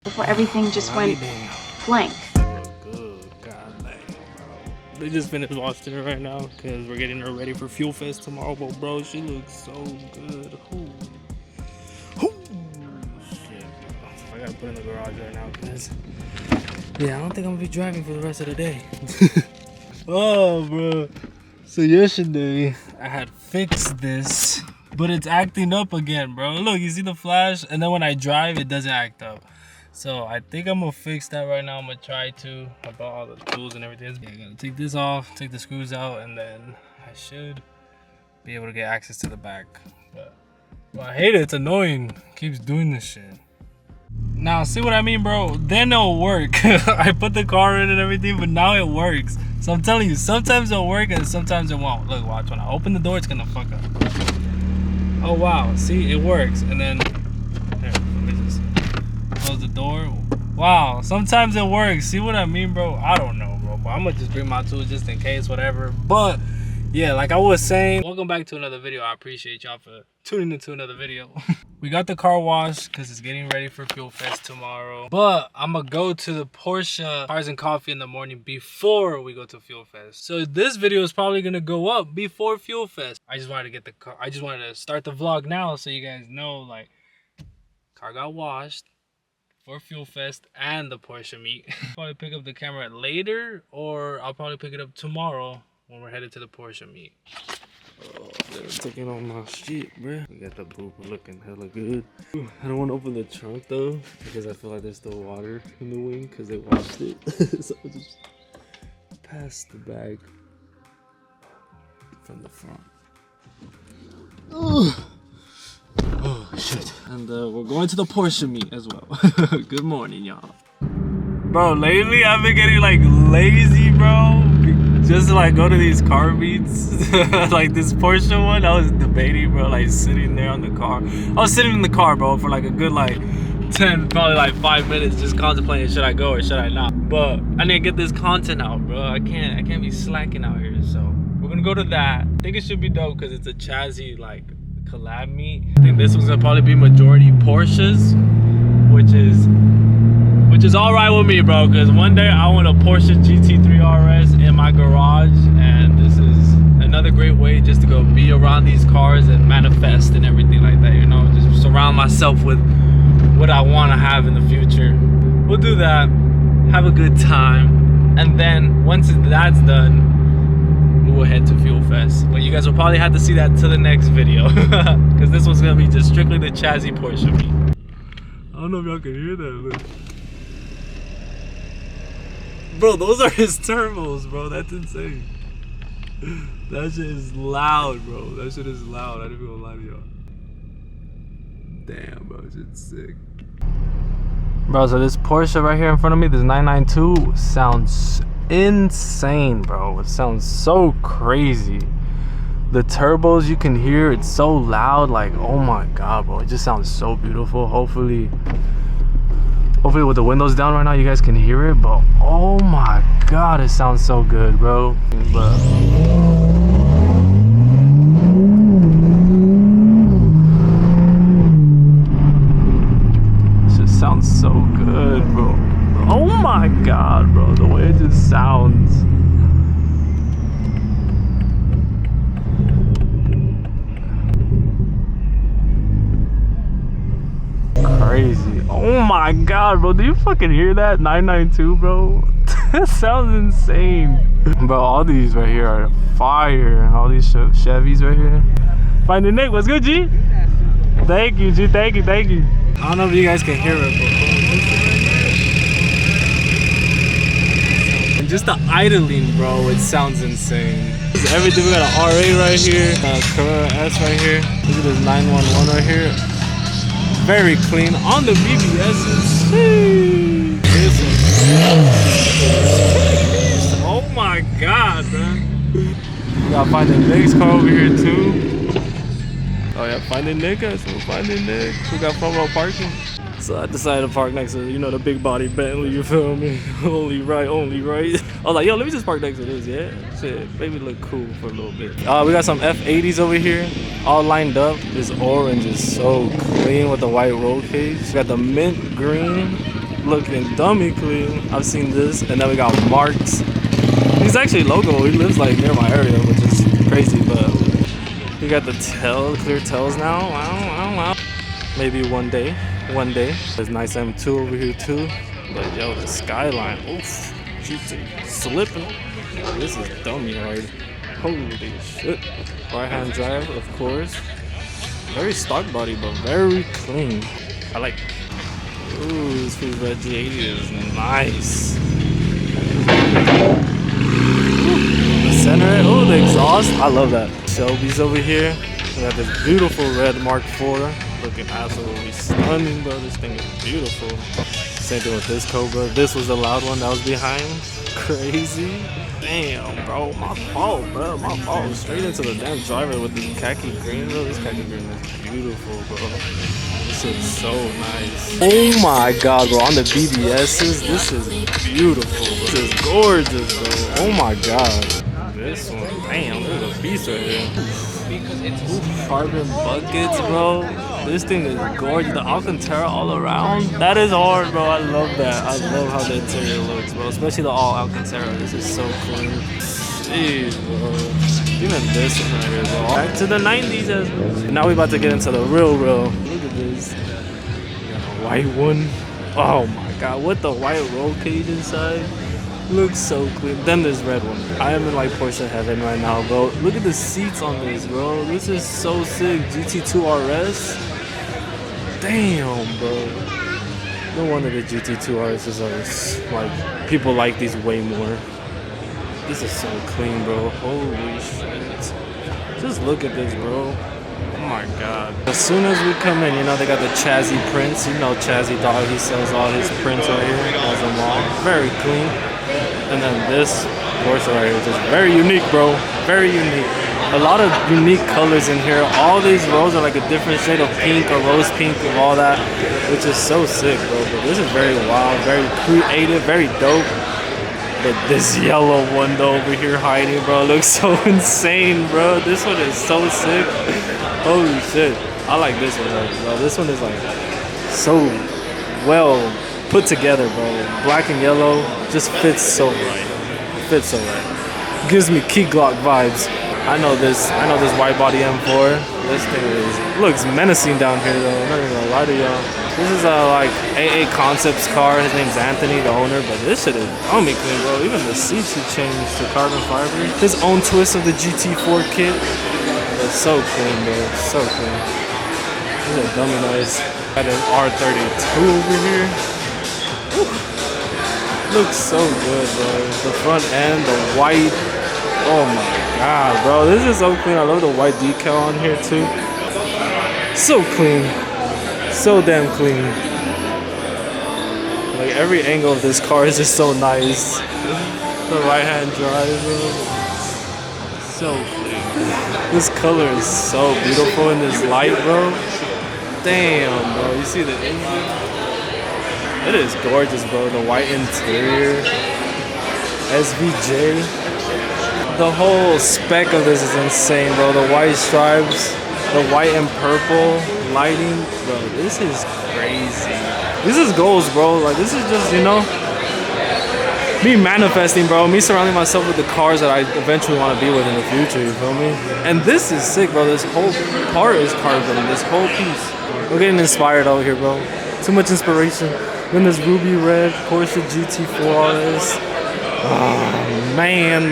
before everything just went blank. Good, God dang, bro. They just finished washing her right now because we're getting her ready for Fuel Fest tomorrow. But bro, she looks so good. Ooh. Ooh. Shit, bro. I gotta put in the garage right now because yeah, I don't think I'm gonna be driving for the rest of the day. Oh, bro. So yesterday I had fixed this, but it's acting up again, bro. Look, you see the flash, and then when I drive, it doesn't act up. So I think I'm gonna fix that right now. I'm gonna try to. I bought all the tools and everything. Yeah, I gotta take this off, take the screws out, and then I should be able to get access to the back. But well, I hate it. It's annoying. It keeps doing this shit. Now, see what I mean, bro? Then it'll work. I put the car in and everything, but now it works. So I'm telling you, sometimes it'll work and sometimes it won't. Look, watch. When I open the door, it's gonna fuck up. Oh wow, see, it works. And then here, let me just close the door. Wow, sometimes it works. See what I mean, bro? I don't know, bro, but I'm gonna just bring my tools just in case, whatever. But yeah, like I was saying, welcome back to another video. I appreciate y'all for tuning into another video. We got the car washed because it's getting ready for Fuel Fest tomorrow. But I'm gonna go to the Porsche Cars and Coffee in the morning before we go to Fuel Fest. So this video is probably gonna go up before Fuel Fest. I just wanted to get the car. I just wanted to start the vlog now so you guys know, like, car got washed for Fuel Fest and the Porsche meet. Probably pick up the camera later, or I'll probably pick it up tomorrow when we're headed to the Porsche meet. Oh, they're taking all my shit, bro. We got the booper looking hella good. I don't want to open the trunk though, because I feel like there's still water in the wing because they washed it. So I'll just pass the bag from the front. Oh shit. And we're going to the Porsche meet as well. Good morning, y'all. Bro, lately I've been getting like lazy, bro. Just to like go to these car meets. Like this Porsche one, I was debating, bro, like sitting there on the car. I was sitting in the car, bro, for like a good like 10, probably like 5 minutes just contemplating, should I go or should I not? But I need to get this content out, bro. I can't be slacking out here. So we're gonna go to that. I think it should be dope because it's a chassis like collab meet. I think this one's gonna probably be majority Porsches, which is all right with me, bro, because one day I want a Porsche GT3 RS in my garage, and this is another great way just to go be around these cars and manifest and everything like that, you know, just surround myself with what I want to have in the future. We'll do that, have a good time, and then once that's done, we will head to Fuel Fest. But you guys will probably have to see that to the next video, because this one's going to be just strictly the chassis Porsche meet. I don't know if y'all can hear that, look. Bro, those are his turbos, bro. That's insane. That shit is loud, bro. That shit is loud. I didn't even gonna lie to y'all. Damn, bro. Shit's sick. Bro, so this Porsche right here in front of me, this 992, sounds insane, bro. It sounds so crazy. The turbos you can hear, it's so loud. Like, oh my God, bro. It just sounds so beautiful. Hopefully with the windows down right now, you guys can hear it, but oh my God, it sounds so good, bro. But this just sounds so good, bro. Oh my God, bro, the way it just sounds. Crazy. Oh my God, bro, do you fucking hear that? 992, bro. That sounds insane. Bro, all these right here are fire. All these Chevys right here. Finding Nick, what's good, G? Thank you, G. Thank you. I don't know if you guys can hear it, but and just the idling, bro, it sounds insane. Everything. We got an RA right here, Carrera S right here. Look at this 911 right here. Very clean on the BBS's. Oh my God, man. We gotta find the next car over here too. Oh yeah, finding Nick. So finding Nick. We got front row parking. So I decided to park next to, you know, the big body Bentley, you feel me? Only right. I was like, yo, let me just park next to this, yeah? Shit, maybe look cool for a little bit. We got some F80s over here, all lined up. This orange is so clean with the white roll cage. We got the mint green looking dummy clean. I've seen this, and then we got Marks. He's actually local. He lives like near my area, which is crazy. But we got the clear tails now. Wow. Maybe one day. There's nice M2 over here too. But yo, the Skyline. Oof, GT slipping. This is dummy hard. Holy shit. Right-hand drive, of course. Very stock body, but very clean. I like. Ooh, this piece of G80 is nice. Ooh, the center, oh, the exhaust. I love that. Shelby's over here. We got this beautiful red Mark IV. Looking absolutely stunning, bro. This thing is beautiful. Same thing with this Cobra. This was the loud one that was behind. Crazy. Damn, bro. My fault, bro. My fault. Straight into the damn driver with this khaki green, bro. This khaki green is beautiful, bro. This is so nice. Oh my god, bro. On the BBSs, this is beautiful. This is gorgeous, bro. Oh my god. This one, damn, there's a beast right here. Ooh, carbon buckets, bro. This thing is gorgeous. The Alcantara all around. That is hard, bro. I love that. I love how the interior looks, bro. Especially the all Alcantara. This is so clean. Jeez, bro. Even this one right here, bro. Back to the 90s as well. Now we about to get into the real. Look at this. We got a white one. Oh my god, with the white roll cage inside. Looks so clean. Then this red one. I am in like Porsche heaven right now, bro. Look at the seats on this, bro. This is so sick. GT2 RS. Damn, bro. No wonder the GT2 RSs are like, people like these way more. This is so clean, bro. Holy shit. Just look at this, bro. Oh my god. As soon as we come in, you know, they got the Chazzy prints. You know Chazzy Dog, he sells all his prints right here. He has them all. Very clean. And then this Porsche right here is just very unique, bro. Very unique. A lot of unique colors in here. All these rows are like a different shade of pink or rose pink and all that, which is so sick, bro. But this is very wild, very creative, very dope. But this yellow one though over here hiding, bro, looks so insane, bro. This one is so sick. Holy shit. I like this one, bro. This one is like so well put together, bro. Black and yellow just fits so right. Fits so right. Gives me Key Glock vibes. I know this wide body M4. This thing looks menacing down here though. I'm not even gonna lie to y'all. This is a like AA Concepts car. His name's Anthony, the owner, but this shit is dummy clean, bro. Even the seats he changed to carbon fiber. His own twist of the GT4 kit. It's so clean, bro. So clean. This is dummy nice. Got an R32 over here. Looks so good, bro. The front end, the white. Oh my god, bro. This is so clean. I love the white decal on here too. So clean. So damn clean. Like every angle of this car is just so nice. The right hand drive, bro. So clean. This color is so beautiful in this light, bro. Damn, bro. You see the engine? It is gorgeous, bro. The white interior, SVJ. The whole spec of this is insane, bro. The white stripes, the white and purple lighting, bro. This is crazy. This is goals, bro. Like this is just, you know, me manifesting, bro. Me surrounding myself with the cars that I eventually want to be with in the future. You feel me? And this is sick, bro. This whole car is carbon. This whole piece. We're getting inspired out here, bro. Too much inspiration. Then this ruby red Porsche GT4 RS. Oh, man.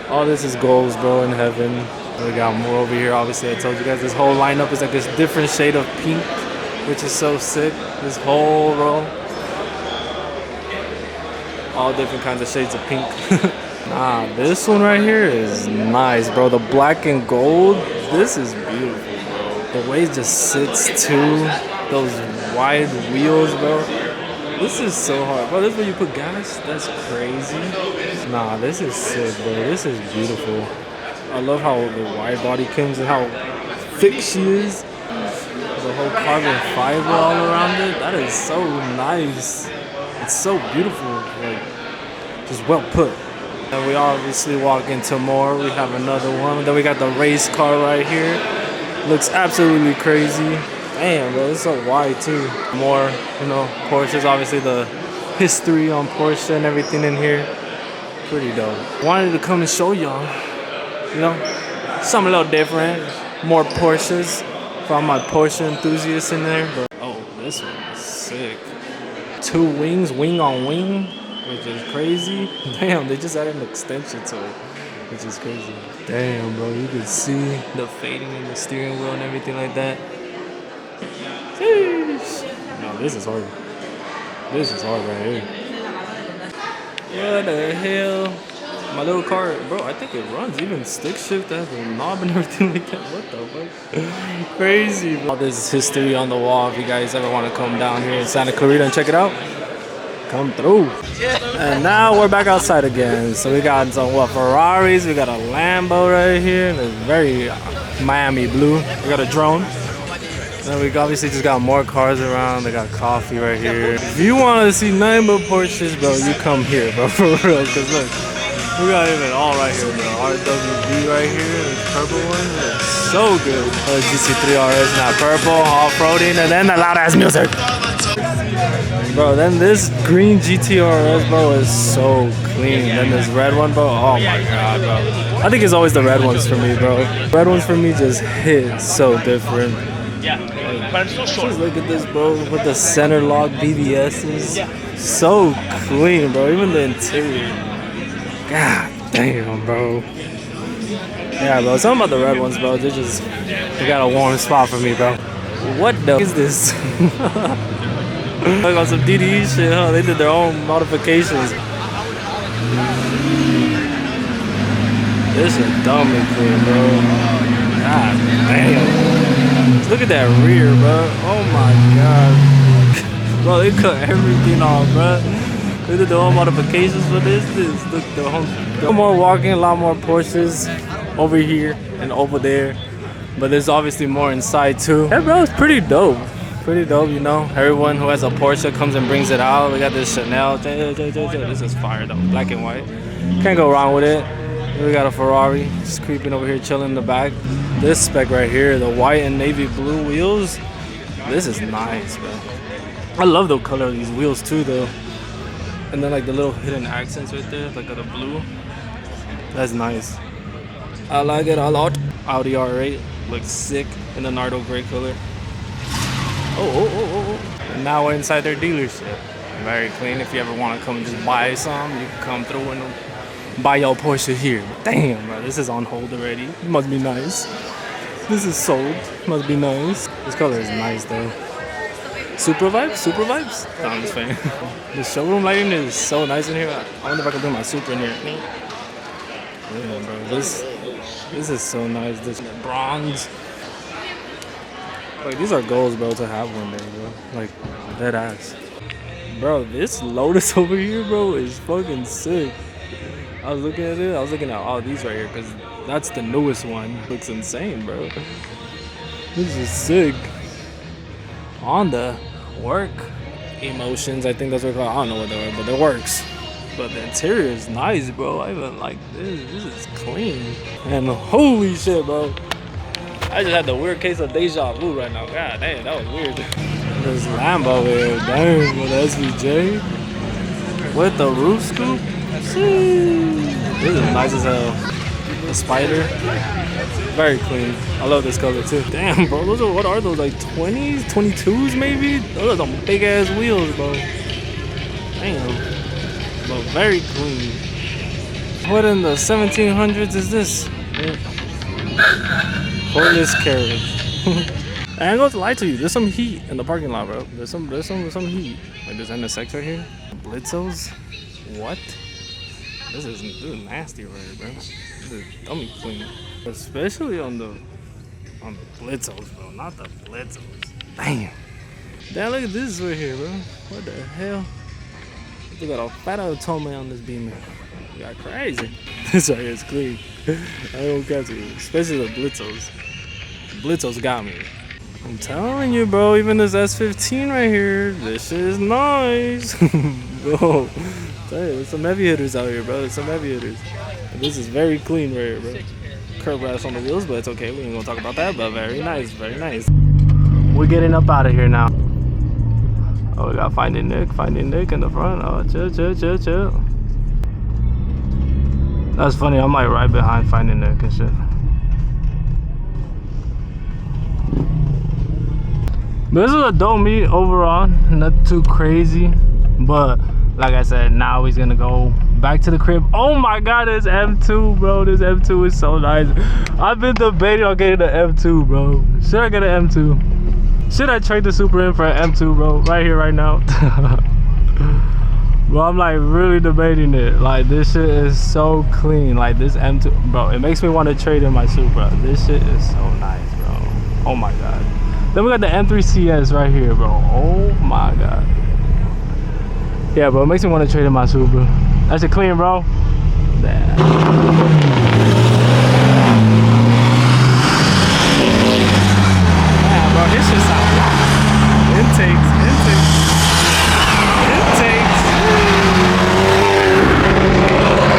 All this is goals, bro, in heaven. We got more over here. Obviously, I told you guys this whole lineup is like this different shade of pink, which is so sick. This whole row. All different kinds of shades of pink. Nah, this one right here is nice, bro. The black and gold. This is beautiful, bro. The way it just sits too. Those wide wheels, bro. This is so hard, bro. This is where you put gas. That's crazy. Nah, this is sick, bro. This is beautiful. I love how the wide body comes and how thick she is. The whole carbon fiber all around it. That is so nice. It's so beautiful. Like, just well put. And we obviously walk into more. We have another one. Then we got the race car right here. Looks absolutely crazy. Damn, bro, it's so wide too. More, you know, Porsches. Obviously, the history on Porsche and everything in here. Pretty dope. Wanted to come and show y'all, you know, something a little different. More Porsches for all my Porsche enthusiasts in there. But, oh, this one is sick. 2 wings, wing on wing, which is crazy. Damn, they just added an extension to it, which is crazy. Damn, bro, you can see the fading in the steering wheel and everything like that. Sheesh. No, this is hard. This is hard right here. What the hell? My little car, bro, I think it runs. Even stick shift has a knob and everything like that. What the fuck? Crazy, bro. All this history on the wall. If you guys ever want to come down here in Santa Clarita and check it out, come through. And now we're back outside again. So we got some, what, Ferraris. We got a Lambo right here. It's very Miami blue. We got a drone. And we obviously just got more cars around. They got coffee right here. If you want to see nothing but Porsches, bro, you come here, bro, for real. Because look, we got even all right here, bro. RWB right here, this purple one, looks so good. GT3 RS, now purple, off-roading, and then the loud-ass music. Bro, then this green GT RS, bro, is so clean. Then this red one, bro, oh my god, bro. I think it's always the red ones for me, bro. Red ones for me just hit so different. Yeah, but I'm still short. Just look at this, bro, with the center lock BBSs. So clean, bro, even the interior. God damn, bro. Yeah, bro, something about the red ones, bro, they got a warm spot for me, bro. What the f is this? Like on some DDE shit, huh? They did their own modifications. This is dumb and clean, bro. God damn. Look at that rear, bro. Oh my god. Bro, they cut everything off, bro. They did their own modifications for this. Look, a lot more walking, a lot more Porsches over here and over there. But there's obviously more inside too. Yeah, bro, it's pretty dope. Pretty dope, you know. Everyone who has a Porsche comes and brings it out. We got this Chanel. This is fire though, black and white. Can't go wrong with it. We got a Ferrari just creeping over here, chilling in the back. This spec right here, the white and navy blue wheels. This is nice, bro. I love the color of these wheels too, though. And then like the little hidden accents right there, like the blue. That's nice. I like it a lot. Audi R8 looks sick in the Nardo gray color. Oh. And now we're inside their dealership. Very clean. If you ever want to come and just buy some, you can come through and buy your Porsche here. Damn, bro, this is on hold already. It must be nice. This is sold. Must be nice. This color is nice though. Supra vibes? Supra vibes? No, I'm just saying. The showroom lighting is so nice in here. I wonder if I can bring my Supra in here. Yeah, bro, this is so nice. This bronze. Like, these are goals, bro, to have one day, bro. Like, dead ass. Bro, this Lotus over here, bro, is fucking sick. I was looking at it. I was looking at all these right here because that's the newest one. Looks insane, bro. This is sick. Honda work emotions. I think that's what they're called. I don't know what they are, but it works. But the interior is nice, bro. I even like this. This is clean. And holy shit, bro. I just had the weird case of deja vu right now. God damn, that was weird. This Lambo here, dang, with the SVJ. With the roof scoop. This is nice as hell. The Spider. Very clean. I love this color too. Damn, bro. Those are, what are those? Like 20s? 22s maybe? Those are some big ass wheels, bro. Damn. But very clean. What in the 1700s is this? Cordless carriage. I ain't gonna lie to you. There's some heat in the parking lot, bro. There's some heat. Like this NSX right here. Blitzos. What? This is nasty right here, bro. This is dummy clean. Especially on the Blitzos, bro. Not the Blitzos. Damn. Damn, look at this right here, bro. What the hell? We got a fat Otome on this beamer. We got crazy. This right here is clean. I don't catch you. Especially the Blitzos. Blitzos got me. I'm telling you, bro. Even this S15 right here. This shit is nice. Bro. There's some heavy hitters out here, bro. There's some heavy hitters. And this is very clean right here, bro. Curb rash on the wheels, but it's okay. We ain't gonna talk about that, but very nice, very nice. we're getting up out of here now. Oh, we got Finding Nick in the front. Oh, chill. That's funny, I'm like right behind Finding Nick and shit. This is a dope meet overall, not too crazy, but like I said, now he's gonna go back to the crib. Oh my god, this M2, bro. This M2 is so nice. I've been debating on getting an M2, bro. Should I get an M2? Should I trade the Supra in for an M2, bro? Right here, right now. Bro, I'm like really debating it. Like, this shit is so clean. Like, this M2, bro, it makes me want to trade in my Supra. This shit is so nice, bro. Oh my god. Then we got the M3 CS right here, bro. Oh my god. Yeah, bro, it makes me want to trade in my Supra. That's it clean, bro. Damn, bro, this shit sounds intakes.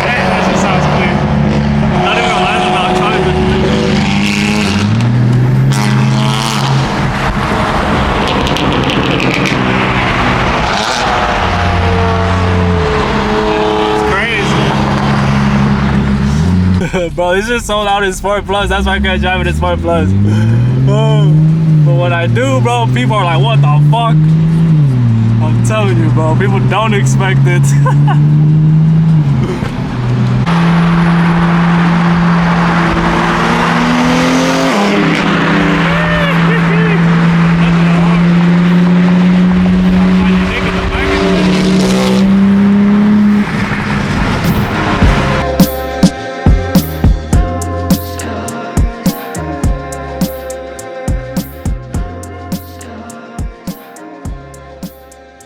Hey, that shit sounds clean. Not even gonna lie about driving. Bro, this is so loud in Sport Plus. That's why I can't drive it in Sport Plus. But when I do, bro, people are like, what the fuck? I'm telling you, bro, people don't expect it.